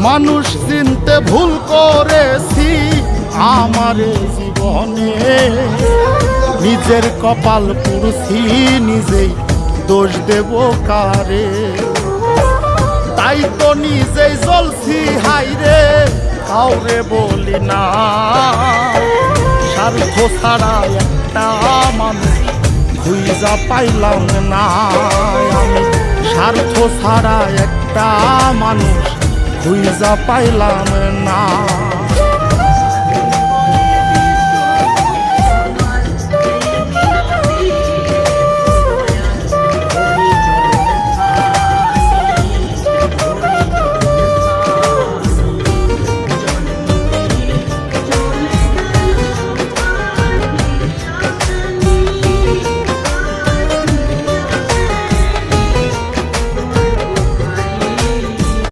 মানুষ চিনতে ভুল করেছি আমারে জীবনে, নিজের কপাল পুরুষি নিজেই দোষ দেব কারে। তাই তো নিজেই জ্বলছি হাইরে, কাউরে বলি না। স্বার্থ ছাড়া একটা মানুষ খুঁজা পাইলাম না আমি, স্বার্থ ছাড়া একটা মানুষ খুঁজা পাইলাম না।